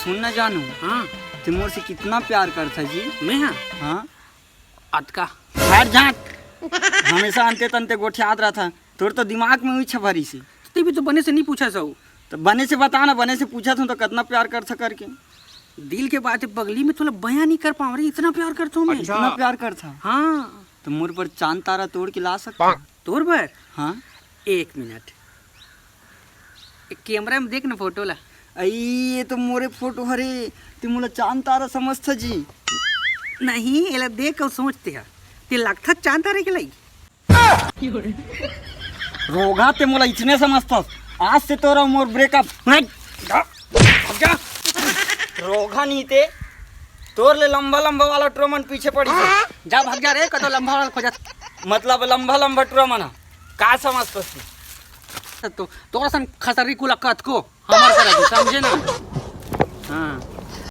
सुन न जानू। हाँ तुम से कितना प्यार करता जी। मैं हाँ हाँ अटका हट जात। हमेशा अंते तंते गोठियात रहा था। तोर तो दिमाग में हुई छभरी से। ते भी तो बने से नहीं पूछा सऊ। तो बने से बता ना, बने से पूछा था तो कितना प्यार कर था करके। दिल के बात पगली में थोड़ा बयान नहीं कर पाऊँ रही, इतना प्यार करता हूँ मैं। इतना प्यार कर था। हाँ तो मोर पर चांद तारा तोड़ के ला सकता। तोर पर हाँ 1 मिनट कैमरा में देख ना फोटो ला। आई ये तो मोरे फोटो हरे। तुम मोला चांद तारा समझता जी। नहीं एला देख कर सोचते हैं ते लगता चांद तारे के लाई। रोगा ते मोला इतने समझता। आज से तोरा मोर ब्रेकअप। रोगा नहीं ते तोर ले लंबा लंबा वाला ट्रोमन पीछे पड़ी से। जा भाग जा रे कतो लंबा वाला खोजा। मतलब लंबा लंबा ट्रोमन का समझता तो तोरा सन खसरी कुला कत को हमार करा समझे ना। हाँ